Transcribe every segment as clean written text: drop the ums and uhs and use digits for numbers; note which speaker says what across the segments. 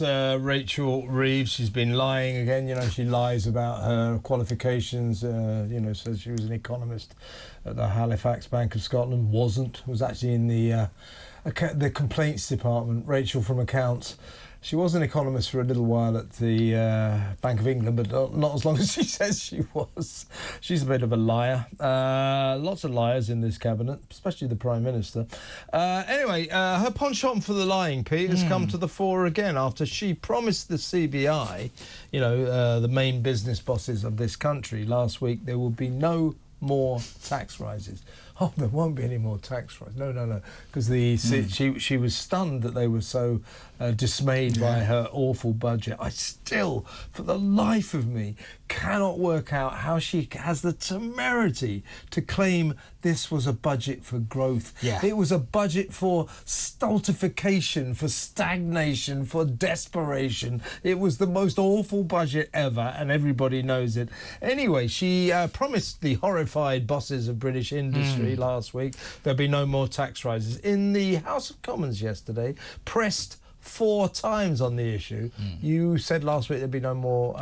Speaker 1: about Rachel Reeves. She's been lying again. You know, she lies about her qualifications. You know, says she was an economist at the Halifax Bank of Scotland. Wasn't. Was actually in the complaints department. Rachel from accounts. She was an economist for a little while at the Bank of England, but not as long as she says she was. She's a bit of a liar. Lots of liars in this cabinet, especially the Prime Minister. Anyway, her penchant for the lying, Pete, has come to the fore again after she promised the CBI, you know, the main business bosses of this country last week, there will be no more tax rises. Oh, there won't be any more tax rises. No, because she was stunned that they were so dismayed by her awful budget. I still, for the life of me, cannot work out how she has the temerity to claim this was a budget for growth.
Speaker 2: Yeah.
Speaker 1: It was a budget for stultification, for stagnation, for desperation. It was the most awful budget ever, and everybody knows it. Anyway, she promised the horrified bosses of British industry last week there'll be no more tax rises. In the House of Commons yesterday, pressed 4 times on the issue. You said last week there'd be no more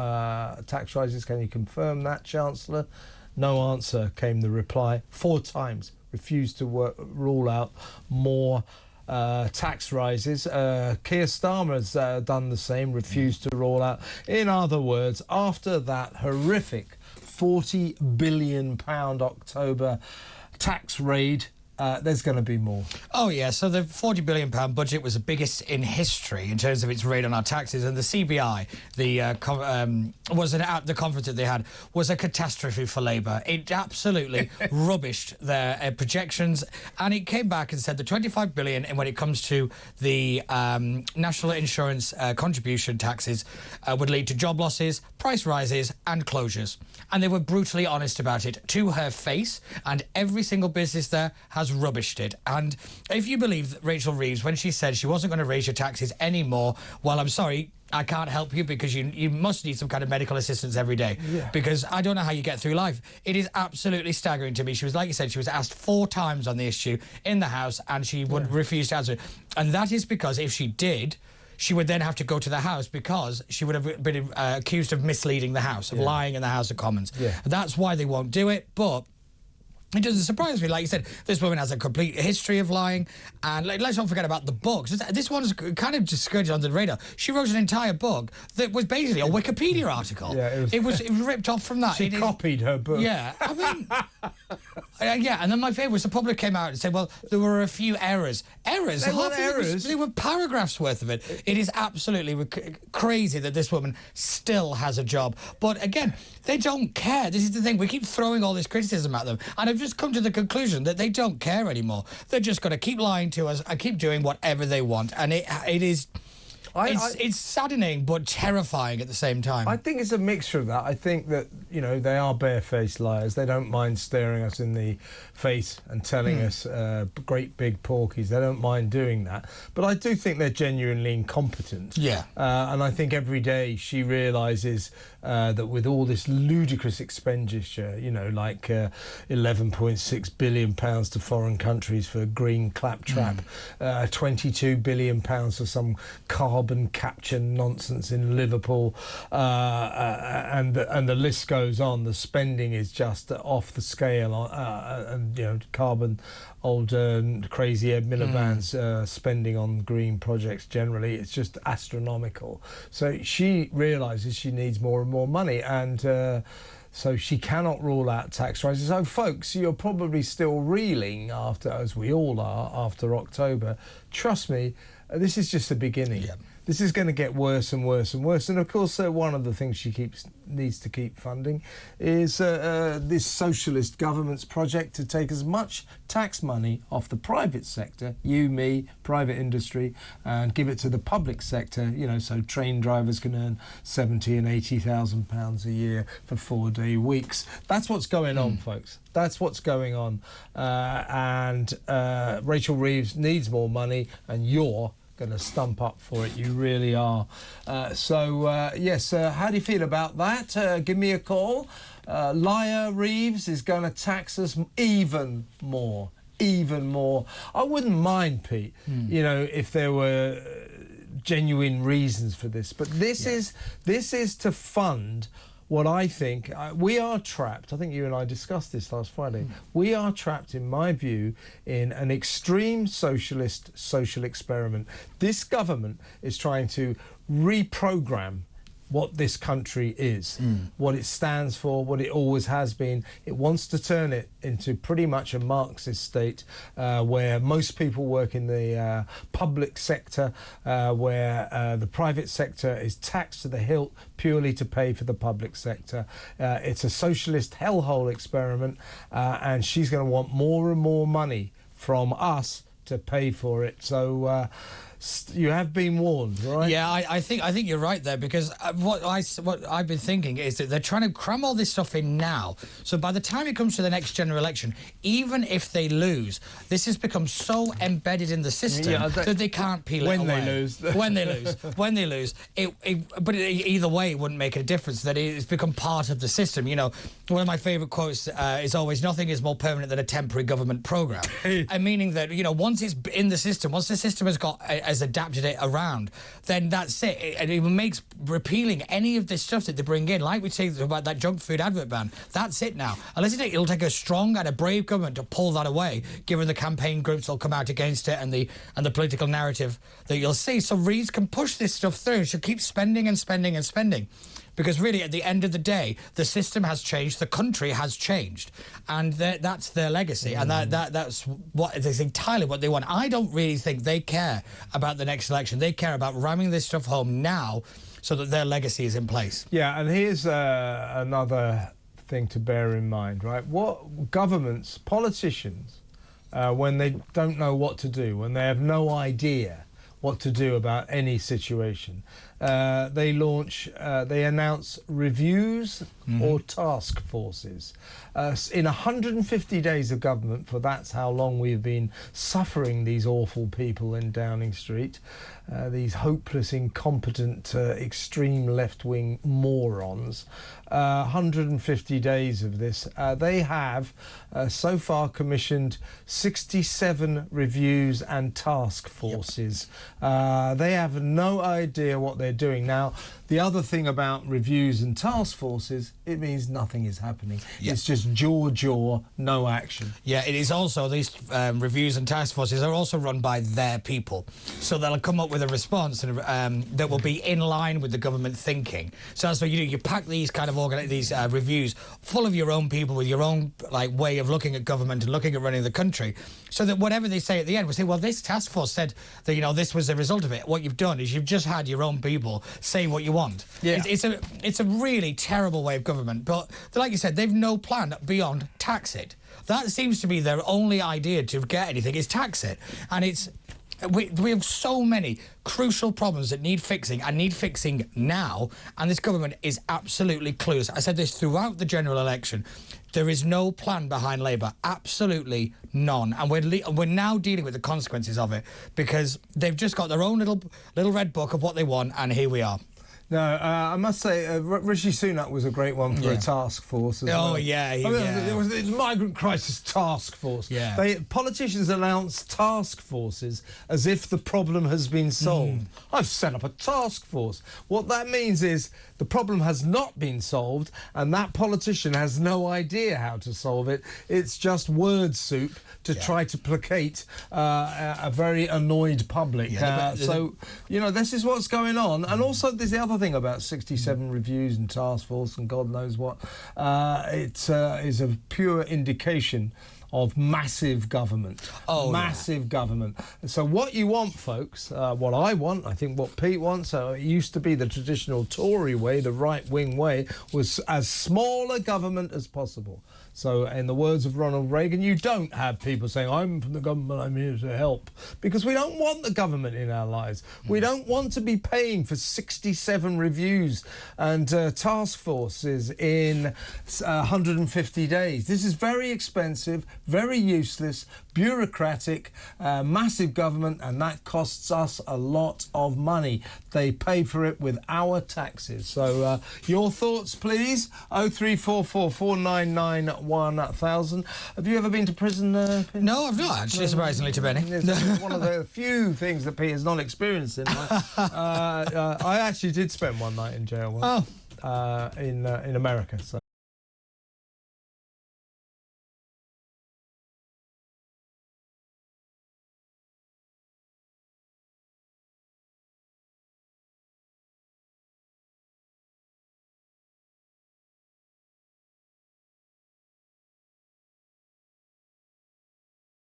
Speaker 1: tax rises. Can you confirm that, Chancellor? No answer, came the reply. 4 times. Refused to rule out more tax rises. Keir Starmer's done the same, refused to rule out. In other words, after that horrific £40 billion October tax raid, there's going to be more.
Speaker 2: Oh, yeah. So the £40 billion budget was the biggest in history in terms of its raid on our taxes. And the CBI, the conference that they had, was a catastrophe for Labour. It absolutely rubbished their projections. And it came back and said the £25 billion, and when it comes to the national insurance contribution taxes, would lead to job losses, price rises and closures. And they were brutally honest about it to her face. And every single business there has rubbished it. And if you believe Rachel Reeves when she said she wasn't going to raise your taxes anymore, well, I'm sorry, I can't help you, because you must need some kind of medical assistance every day. Yeah. Because I don't know how you get through life. It is absolutely staggering to me. She was, like you said, she was asked 4 times on the issue in the House, and she would refuse to answer it. And that is because if she did, she would then have to go to the House, because she would have been accused of misleading the House, of lying in the House of Commons. Yeah. That's why they won't do it. But it doesn't surprise me. Like you said, this woman has a complete history of lying. And let's not forget about the books. This one's kind of just skirted under the radar. She wrote an entire book that was basically a Wikipedia article. Yeah, it was ripped off from that.
Speaker 1: She copied her book.
Speaker 2: Yeah, I mean... yeah, and then my favourite was the public came out and said, well, there were a few errors. Errors?
Speaker 1: There were errors?
Speaker 2: There were paragraphs worth of it. It is absolutely crazy that this woman still has a job. But again, they don't care. This is the thing. We keep throwing all this criticism at them. And I've just come to the conclusion that they don't care anymore. They're just going to keep lying to us and keep doing whatever they want. And it is... It's saddening but terrifying at the same time.
Speaker 1: I think it's a mixture of that. I think that, you know, they are barefaced liars. They don't mind staring us in the face and telling us great big porkies. They don't mind doing that. But I do think they're genuinely incompetent. Yeah. And I think every day she realises that with all this ludicrous expenditure, you know, like £11.6 billion to foreign countries for green claptrap, £22 billion for some carbon capture nonsense in Liverpool, and the list goes on. The spending is just off the scale, and you know, carbon, old crazy Ed Miliband's spending on green projects generally, it's just astronomical. So she realises she needs more and more money, and so she cannot rule out tax rises. So, folks, you're probably still reeling after, as we all are, after October. Trust me, this is just the beginning. Yeah. This is going to get worse and worse and worse. And, of course, one of the things she needs to keep funding is this socialist government's project to take as much tax money off the private sector, you, me, private industry, and give it to the public sector, you know, so train drivers can earn £70,000 and £80,000 a year for 4-day weeks. That's what's going on, folks. That's what's going on. And Rachel Reeves needs more money, and you're going to stump up for it. You really are. Yes, how do you feel about that? Give me a call. Liar Reeves is going to tax us even more. I wouldn't mind, Pete, you know, if there were genuine reasons for this. But this is to fund what I think we are trapped. I think you and I discussed this last Friday. We are trapped, in my view, in an extreme socialist social experiment. This government is trying to reprogram what this country is, what it stands for, what it always has been. It wants to turn it into pretty much a Marxist state where most people work in the public sector, where the private sector is taxed to the hilt purely to pay for the public sector. It's a socialist hellhole experiment, and she's going to want more and more money from us to pay for it. So you have been warned, right?
Speaker 2: Yeah, I think you're right there, because what I've been thinking is that they're trying to cram all this stuff in now. So by the time it comes to the next general election, even if they lose, this has become so embedded in the system that they can't peel it away. When they lose. But either way, it wouldn't make a difference. That it's become part of the system. You know, one of my favourite quotes is always, "Nothing is more permanent than a temporary government programme." And meaning that, you know, once it's in the system, once the system has adapted it around, then that's it. And it makes repealing any of this stuff that they bring in, like we say about that junk food advert ban, that's it now. Unless it'll take a strong and a brave government to pull that away, given the campaign groups that'll come out against it and the political narrative that you'll see. So Reeves can push this stuff through. She'll keep spending and spending and spending. Because really, at the end of the day, the system has changed, the country has changed, and that's their legacy, and that's entirely what they want. I don't really think they care about the next election. They care about ramming this stuff home now, so that their legacy is in place.
Speaker 1: Yeah, and here's another thing to bear in mind, right? What governments, politicians, when they don't know what to do, when they have no idea what to do about any situation, they announce reviews or task forces. In 150 days of government, for that's how long we've been suffering these awful people in Downing Street, these hopeless, incompetent, extreme left-wing morons. 150 days of this. They have so far commissioned 67 reviews and task forces. They have no idea what they're doing. Now, the other thing about reviews and task forces, it means nothing is happening. It's just jaw, no action.
Speaker 2: Yeah, it is also, these reviews and task forces are also run by their people. So they'll come up with a response that will be in line with the government thinking. So that's what you do. You pack these kind of reviews full of your own people with your own way of looking at government and looking at running the country, so that whatever they say at the end, we say, well, this task force said that, you know, this was the result of it. What you've done is you've just had your own people say what you want.
Speaker 1: Yeah.
Speaker 2: It's a really terrible way of government. But like you said, they've no plan beyond tax it. That seems to be their only idea to get anything, is tax it. And we have so many crucial problems that need fixing and need fixing now, and this government is absolutely clueless. I said this throughout the general election. There is no plan behind Labour, absolutely none, and we're now dealing with the consequences of it, because they've just got their own little red book of what they want, and here we are.
Speaker 1: No, I must say, Rishi Sunak was a great one for a task force as well.
Speaker 2: Oh, yeah.
Speaker 1: It was the Migrant Crisis Task Force.
Speaker 2: Yeah.
Speaker 1: Politicians announce task forces as if the problem has been solved. I've set up a task force. What that means is the problem has not been solved, and that politician has no idea how to solve it. It's just word soup to try to placate a very annoyed public. So, you know, this is what's going on. And also, there's the other thing about 67 reviews and task force and God knows what. It is a pure indication of massive government. Massive government. So what you want, folks, what I want, I think what Pete wants, it used to be the traditional Tory way, the right-wing way, was as small a government as possible. So in the words of Ronald Reagan, you don't have people saying, I'm from the government, I'm here to help. Because we don't want the government in our lives. We don't want to be paying for 67 reviews and task forces in 150 days. This is very expensive, very useless, bureaucratic, massive government, and that costs us a lot of money. They pay for it with our taxes. So your thoughts, please. 0344 499 1000. Have you ever been to prison, Pete?
Speaker 2: No, I've not, actually, surprisingly to Benny.
Speaker 1: It's one of the few things that Peter's not experienced in life. I actually did spend one night in jail once.
Speaker 2: Oh.
Speaker 1: In America. So